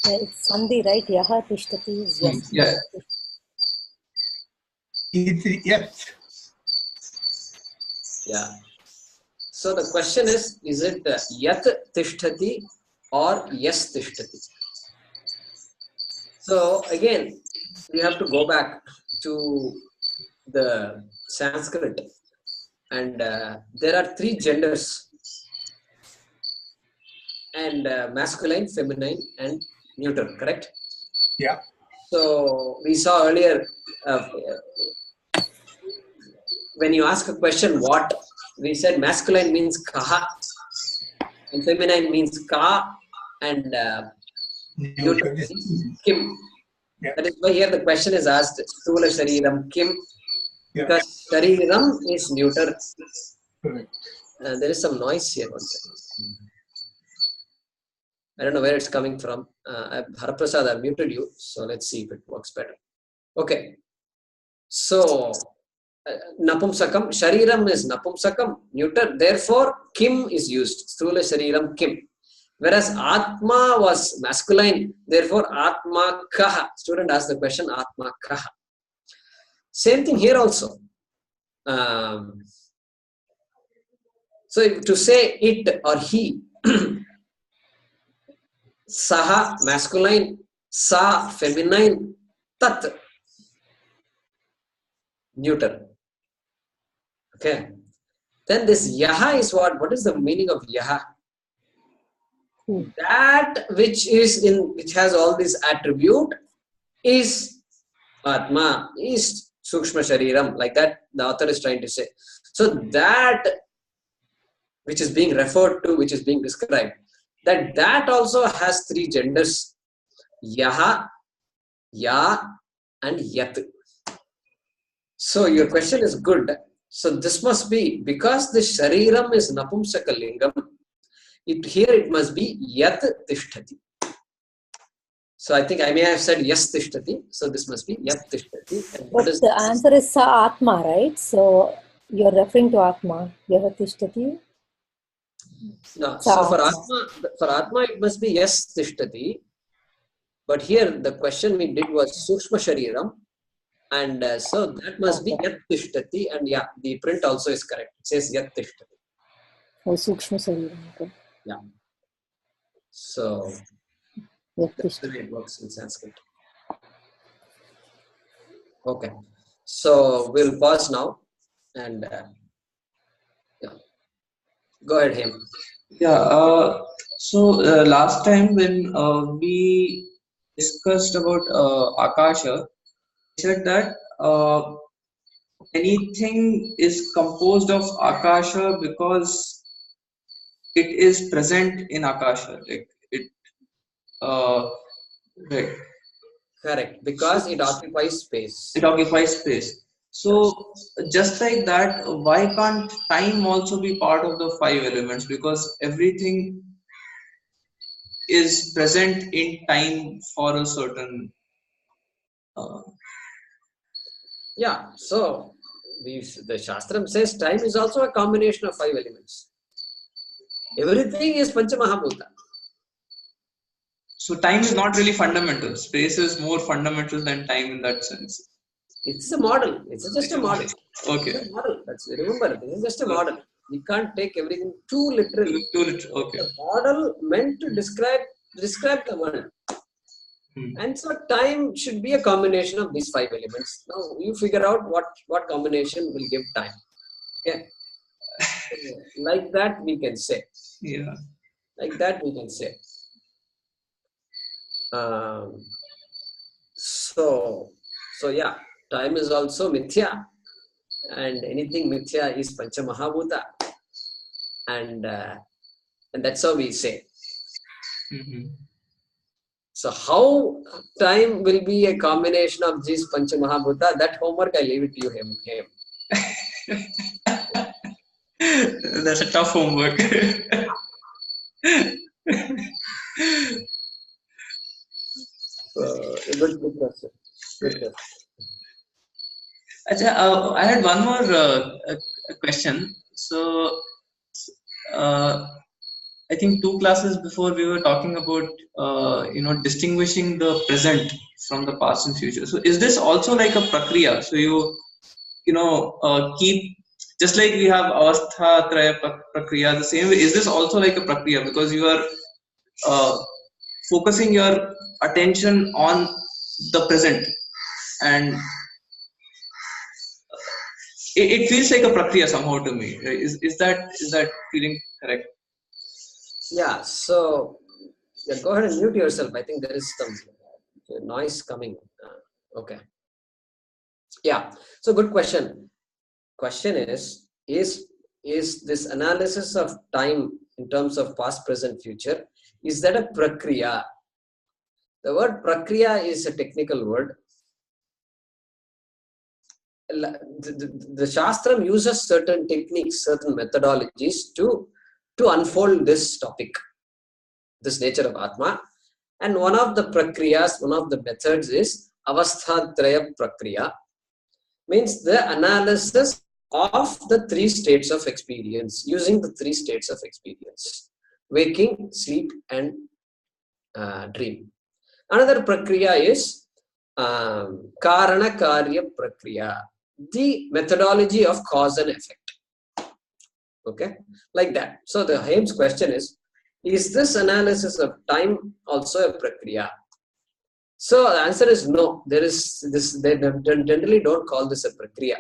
Yeah, it's Sandhi, right? Yaha tishtati is yes. Yeah. It's yet. Yeah. So the question is it yat tishtati or yes tishtati? So again, we have to go back to the Sanskrit, and there are three genders, and masculine, feminine, and neuter, correct? Yeah. So we saw earlier, when you ask a question, what? We said masculine means kaha, and feminine means ka, and neuter means kim. Yeah. That is why here the question is asked, Stula Shariram Kim, Yeah. because Shariram is neuter. Correct. There is some noise here. One second. I don't know where it's coming from. Haraprasad, I've muted you, so let's see if it works better. Okay. So, Napumsakam, Shariram is Napumsakam, neuter. Therefore, Kim is used. Stula Shariram Kim. Whereas Atma was masculine. Therefore, Atma Kaha. Student asked the question, Atma Kaha. Same thing here also. So, to say it or he, Saha masculine, Sa feminine, Tat neuter. Okay. Then this Yaha is what? What is the meaning of Yaha? That which has all this attribute is Atma, is Sukshma Shariram, like that the author is trying to say. So that which is being referred to, which is being described, that also has three genders: Yaha, Ya, and Yat. So your question is good. So this must be, because the Shariram is Napumsaka Lingam, here it must be Yat Tishtati. So I think I may have said Yes Tishtati. So this must be Yat Tishtati. But the answer is Sa Atma, right? So you're referring to Atma. Yaha tishtati. No, so for Atma it must be Yes Tishtati. But here the question we did was Sukshma Shariram. And so that must be Yat Tishtati. And yeah, the print also is correct. It says Yat Tishtati. Oh, Sukshma Shariram. Okay. Yeah. So that's the way it works in Sanskrit. Okay. So we'll pause now and yeah. Go ahead, Hem. Yeah. So last time when we discussed about Akasha, we said that anything is composed of Akasha because it is present in Akasha. Like it, right. Correct, because it occupies space. It occupies space. So just like that, why can't time also be part of the five elements? Because everything is present in time for a certain. Yeah. So the Shastram says time is also a combination of five elements. Everything is Panchamahabhuta. So time is not really fundamental. Space is more fundamental than time in that sense. It's a model. It's just a model. Okay. It's a model. Remember, this is just a model. We can't take everything too literally. Okay. The model meant to describe the world. And so time should be a combination of these five elements. Now you figure out what combination will give time. Okay. Like that we can say. Yeah. Like that we can say. So yeah, time is also mithya, and anything mithya is Panchamahabhuta, and that's how we say. So how time will be a combination of these Panchamahabhuta? That homework I leave it to you, Hem. That's a tough homework. Good question. Good question. I had one more question. So I think 2 classes before we were talking about distinguishing the present from the past and future. So is this also like a prakriya? So keep, just like we have avastha traya prakriya, the same way, is this also like a prakriya, because you are uh, focusing your attention on the present, and it feels like a prakriya somehow to me. Is that feeling correct? Yeah, so go ahead and mute yourself. I think there is some noise coming. Okay. Yeah, so good question. Question is this analysis of time in terms of past, present, future, is that a prakriya? The word prakriya is a technical word. The Shastram uses certain techniques, certain methodologies to unfold this topic, this nature of Atma. And one of the prakriyas, one of the methods is avasthatraya prakriya, means the analysis of the 3 states of experience, using the 3 states of experience: waking, sleep, and dream. Another prakriya is karana karya prakriya, the methodology of cause and effect. Okay, like that. So the Haim's question is this analysis of time also a prakriya? So the answer is no. There is this. They generally don't call this a prakriya.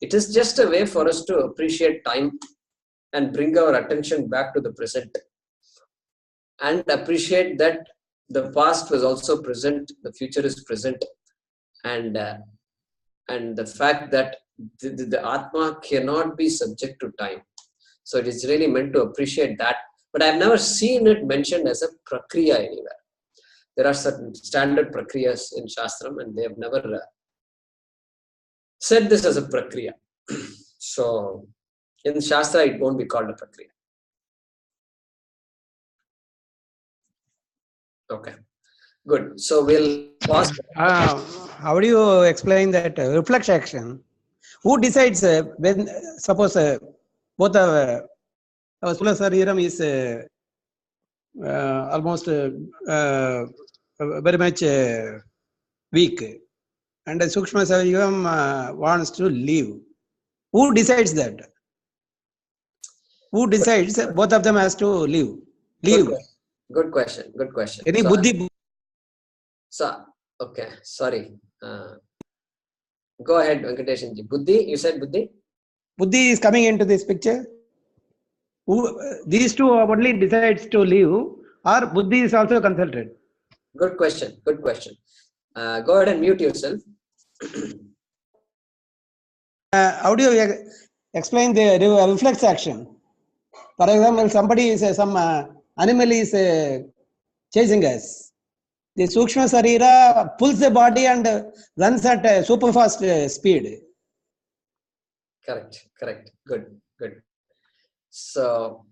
It is just a way for us to appreciate time and bring our attention back to the present, and appreciate that the past was also present, the future is present, and the fact that the Atma cannot be subject to time. So it is really meant to appreciate that. But I've never seen it mentioned as a prakriya anywhere. There are certain standard prakriyas in Shastram, and they have never said this as a prakriya. So in Shastra, it won't be called a prakriya. Okay, good. So we'll pause. How do you explain that reflection? Who decides when, suppose both our Sula Sariram is almost very much weak, and Sukshma Sariram wants to leave. Who decides that? Who decides both of them has to leave? Good question. Good question. Any buddhi? So, okay, sorry. Go ahead, Venkateshanji. Buddhi, you said Buddhi? Buddhi is coming into this picture. These two only decides to leave, or Buddhi is also consulted? Good question. Good question. Go ahead and mute yourself. How do you explain the reflex action? For example, somebody is some animal is chasing us. The Sukshma Sarira pulls the body and runs at super fast speed. Correct. Good. So,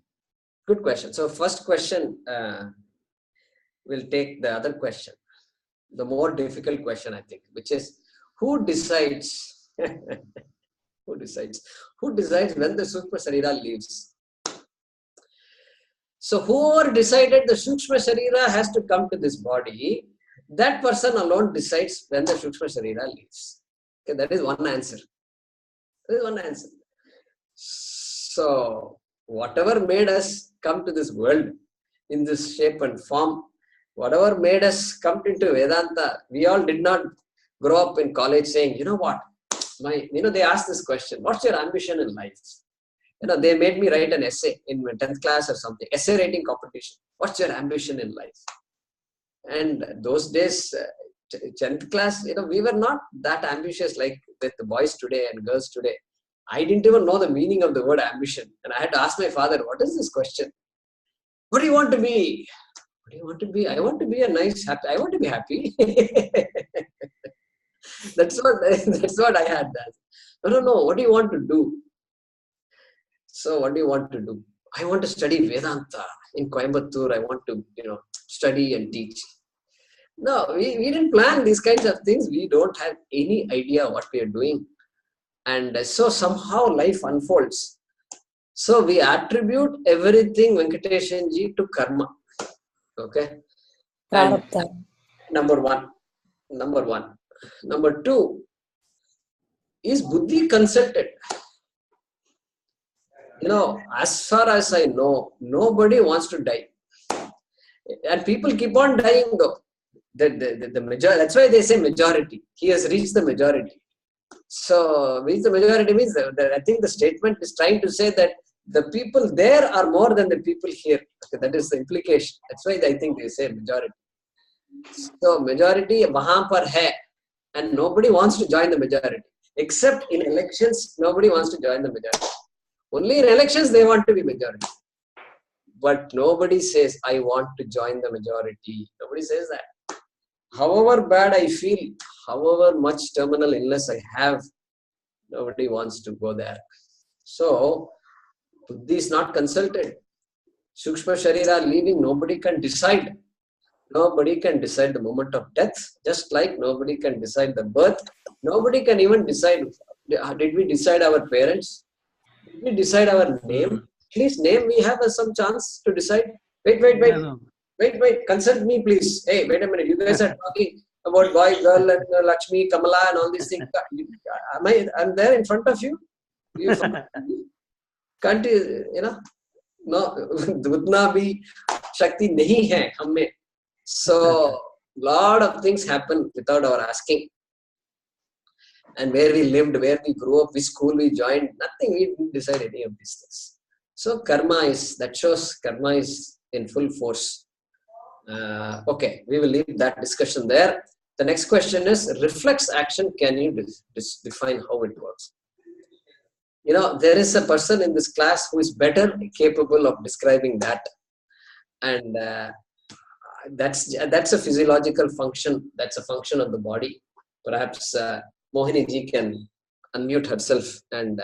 good question. So, first question, we'll take the other question, the more difficult question, I think, which is who decides? Who decides when the Sukshma Sarira leaves? So, whoever decided the Sukshma Sarira has to come to this body, that person alone decides when the Sukshma Sarira leaves. Okay, that is one answer. So, whatever made us come to this world in this shape and form, whatever made us come into Vedanta, we all did not grow up in college saying, you know what, they asked this question, what's your ambition in life? They made me write an essay in my 10th class or something, essay writing competition. What's your ambition in life? And those days, 10th class, we were not that ambitious like with the boys today and girls today. I didn't even know the meaning of the word ambition. And I had to ask my father, what is this question? What do you want to be? What do you want to be? I want to be I want to be happy. That's what I had. No. What do you want to do? So what do you want to do? I want to study Vedanta in Coimbatore. I want to, study and teach. No, we didn't plan these kinds of things. We don't have any idea what we are doing. And so somehow life unfolds. So we attribute everything, Venkateshan ji, to karma. Okay. And Prarabdha. number one. Number two, is buddhi consulted? As far as I know, nobody wants to die. And people keep on dying though. The majority, that's why they say majority. He has reached the majority. So, reach the majority means that I think the statement is trying to say that the people there are more than the people here. Okay, that is the implication. That's why I think they say majority. So, majority wahan par hai, and nobody wants to join the majority. Except in elections, nobody wants to join the majority. Only in elections they want to be majority. But nobody says, I want to join the majority. Nobody says that. However bad I feel, however much terminal illness I have, nobody wants to go there. So, buddhi is not consulted. Sukshma Sharira leaving, nobody can decide. Nobody can decide the moment of death, just like nobody can decide the birth. Nobody can even decide, did we decide our parents? Did we decide our name? At least name we have some chance to decide. Wait, consult me please. Hey, wait a minute, you guys are talking about boy, girl and Lakshmi, Kamala and all these things. I'm there in front of you? Can't you, no, Dudna bhi Shakti nahi hai hamme. So, lot of things happen without our asking. And where we lived, where we grew up, which school we joined, nothing, we didn't decide any of these things. So that shows karma is in full force. Okay, we will leave that discussion there. The next question is, reflex action, can you define how it works? There is a person in this class who is better capable of describing that. And that's a physiological function. That's a function of the body. Perhaps Mohini ji can unmute herself and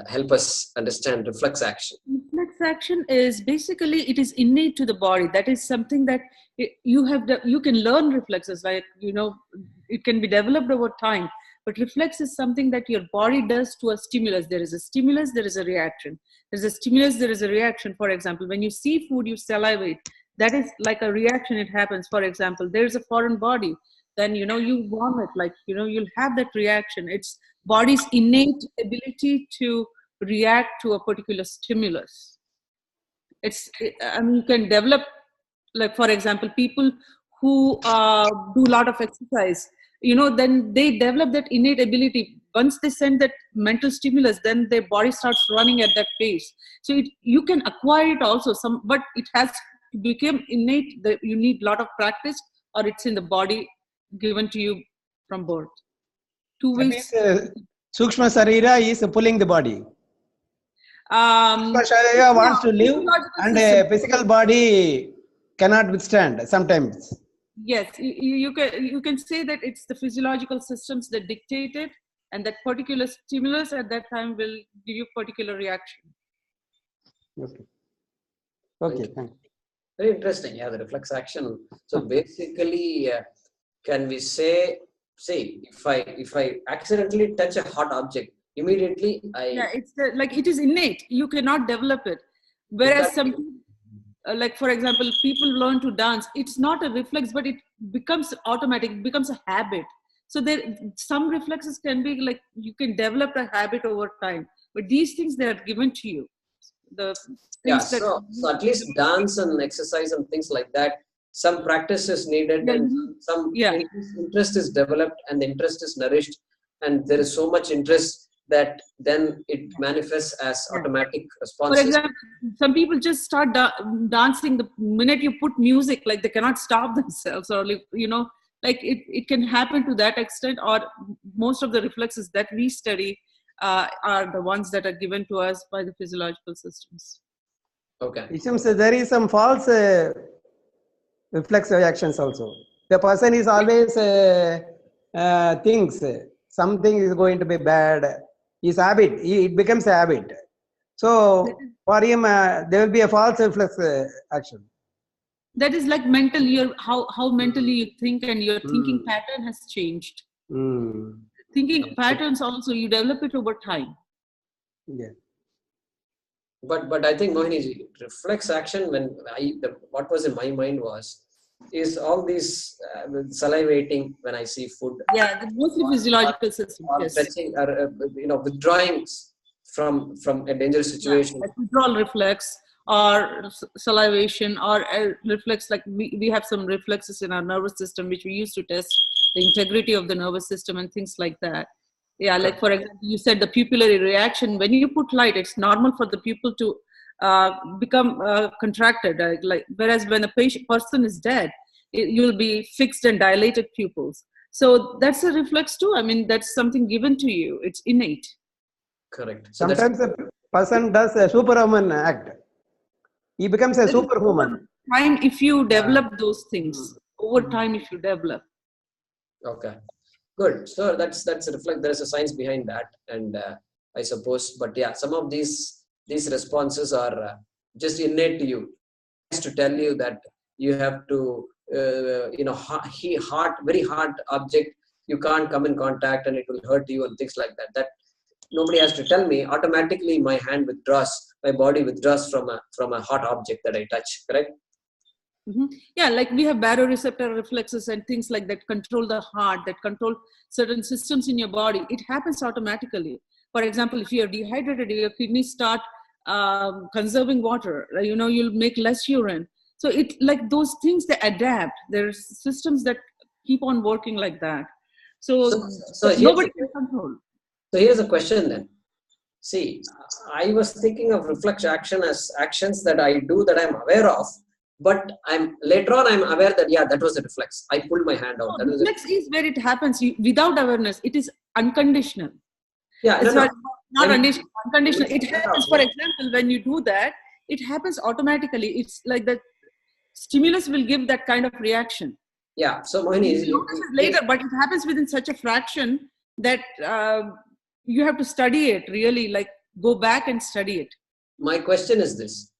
help us understand reflex action. Reflex action is basically, it is innate to the body. That is something that you can learn reflexes, like, it can be developed over time. But reflex is something that your body does to a stimulus. There is a stimulus, there is a reaction. There's a stimulus, there is a reaction. For example, when you see food, you salivate. That is like a reaction, it happens. For example, there's a foreign body. Then, you vomit, like, you'll have that reaction. It's body's innate ability to react to a particular stimulus. You can develop, like, for example, people who do a lot of exercise, then they develop that innate ability. Once they send that mental stimulus, then their body starts running at that pace. So you can acquire it also, but it has to become innate. That you need a lot of practice, or it's in the body, given to you from birth. 2 ways. Sukshma Sarira is pulling the body. Sukshma Sarira wants to live, and a physical body cannot withstand sometimes. Yes, you can say that it's the physiological systems that dictate it, and that particular stimulus at that time will give you particular reaction. Okay, thank you. Very interesting. Yeah, the reflex action. So basically, can we say, if I accidentally touch a hot object, immediately it's like it is innate. You cannot develop it. Whereas like, for example, people learn to dance. It's not a reflex, but it becomes automatic. It becomes a habit. So some reflexes can be like, you can develop a habit over time. But these things, they are given to you. So at least dance and exercise and things like that, some practice is needed, and some interest is developed, and the interest is nourished, and there is so much interest that then it manifests as automatic responses. For example, some people just start dancing the minute you put music, like they cannot stop themselves, or like, like it can happen to that extent. Or most of the reflexes that we study are the ones that are given to us by the physiological systems. Okay. It seems there is some false reflex reactions also. The person is always thinks something is going to be bad. His habit, it becomes a habit. So for him, there will be a false reflex action. That is like mental. How mentally you think, and your thinking pattern has changed. Thinking patterns also, you develop it over time. Yeah. But I think Mohini, reflex action, when what was in my mind is all these salivating when I see food. Yeah, the mostly physiological system. Or Yes. touching, or withdrawing from a dangerous situation. Like withdrawal reflex or salivation or reflex, like we have some reflexes in our nervous system which we use to test the integrity of the nervous system and things like that. Yeah, like for example, you said the pupillary reaction. When you put light, it's normal for the pupil to become contracted. Whereas when a person is dead, you'll be fixed and dilated pupils. So that's a reflex too. I mean, that's something given to you. It's innate. Correct. So Sometimes a person does a superhuman act. He becomes a superhuman. Time, if you develop those things over time, if you develop. Okay, good. So that's a reflect. There is a science behind that, and I suppose. But yeah, some of these responses are just innate to you. To tell you that you have to, very hard object, you can't come in contact and it will hurt you and things like that. That nobody has to tell me. Automatically, my hand withdraws, my body withdraws from a hot object that I touch. Correct? Mm-hmm. Yeah, like we have baroreceptor reflexes and things like that control the heart, that control certain systems in your body. It happens automatically. For example, if you're dehydrated, your kidneys start conserving water. You'll make less urine. So it like those things, they adapt. There's systems that keep on working like that. So nobody can control. So here's a question then. See, I was thinking of reflex action as actions that I do that I'm aware of, but later on I'm aware that that was a reflex. I pulled my hand out. Reflex is where it happens without awareness. It is unconditional. Yeah, not unconditional. It happens. For example, when you do that, it happens automatically. It's like the stimulus will give that kind of reaction. Yeah. So Mohini, you notice it later, but it happens within such a fraction that you have to study it. Really, like go back and study it. My question is this: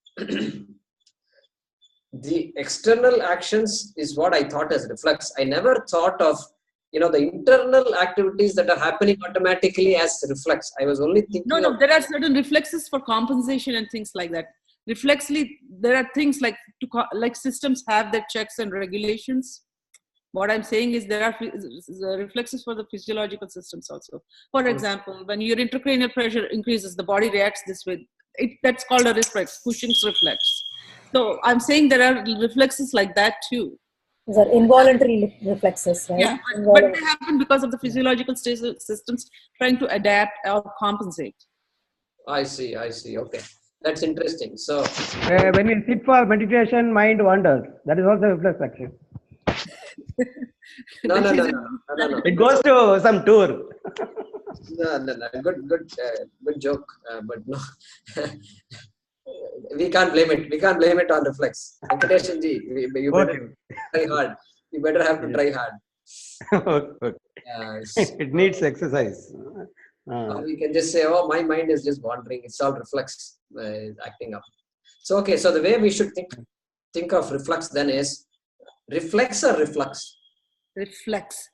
the external actions is what I thought as reflex. I never thought of the internal activities that are happening automatically as reflex. I was only thinking. No, there are certain reflexes for compensation and things like that. Reflexly, there are things like systems have their checks and regulations. What I'm saying is there are reflexes for the physiological systems also. For example, when your intracranial pressure increases, the body reacts this way. That's called a reflex, Cushing's reflex. So I'm saying there are reflexes like that too. These are involuntary reflexes, right? Yeah, but they happen because of the physiological systems trying to adapt or compensate. I see. Okay, that's interesting. So when we sit for meditation, mind wanders. That is also reflex action. No. It goes to some tour. No. Good joke, but no. We can't blame it. We can't blame it on reflex. Venkatesh ji, you better try hard. You better have to try hard. Okay. It needs exercise. We can just say, "Oh, my mind is just wandering. It's all reflex acting up." So okay. So the way we should think of reflex then is reflex or reflux. Reflex.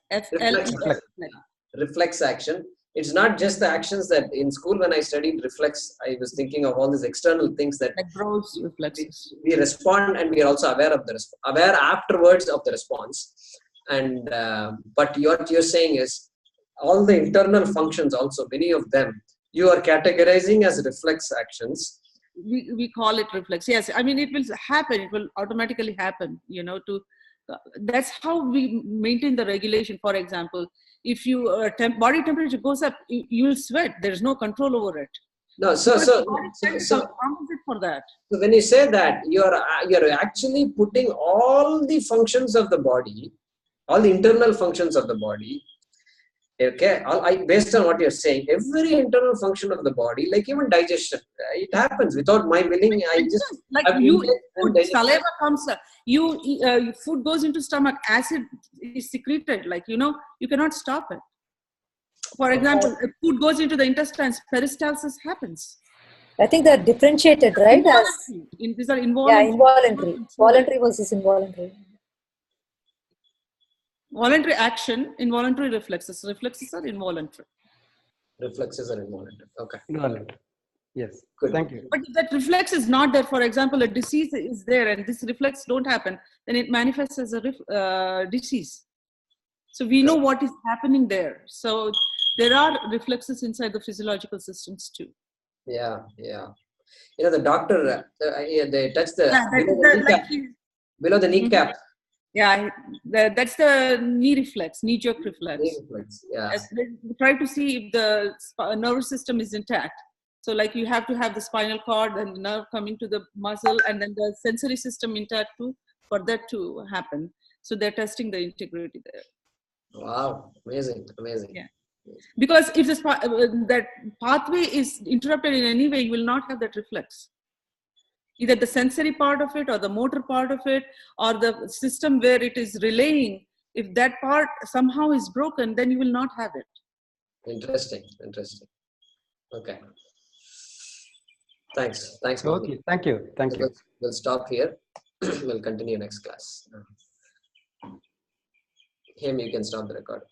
Reflex action. It's not just the actions that in school when I studied reflex, I was thinking of all these external things that gross reflexes. We respond, and we are also aware of aware afterwards of the response. And but what you're saying is all the internal functions also, many of them you are categorizing as reflex actions. We call it reflex. Yes, I mean it will happen. It will automatically happen. That's how we maintain the regulation. For example, if your body temperature goes up, you will sweat. There is no control over it. No, so compensate for that. So when you say that, you're actually putting all the functions of the body, all the internal functions of the body. Okay, based on what you're saying, every internal function of the body, like even digestion, it happens without my willing. Saliva comes, food goes into stomach, acid is secreted. You cannot stop it. For example, if food goes into the intestines, peristalsis happens. I think they're differentiated, right? These are involuntary. Yeah, involuntary. Voluntary versus involuntary. Voluntary action, involuntary reflexes. Reflexes are involuntary. Reflexes are involuntary. Okay. Involuntary. Yes. Good. Thank you. But if that reflex is not there, for example, a disease is there and this reflex don't happen, then it manifests as a disease. So we know what is happening there. So there are reflexes inside the physiological systems too. Yeah, yeah. You know, the doctor, they touch the, Yeah, that below is the the, kneecap. Below the kneecap. yeah, that's the knee reflex, knee jerk reflex. Knee reflex, yeah. They try to see if the nervous system is intact. So like you have to have the spinal cord and the nerve coming to the muscle and then the sensory system intact too for that to happen. So they're testing the integrity there. Wow, amazing, amazing. Yeah. Because if that pathway is interrupted in any way, you will not have that reflex. Either the sensory part of it or the motor part of it or the system where it is relaying. If that part somehow is broken, then you will not have it. Interesting, interesting. Okay. Thanks. Thanks, Okay. Thank you. Thank you. We'll stop here. We'll continue next class. Him, you can stop the record.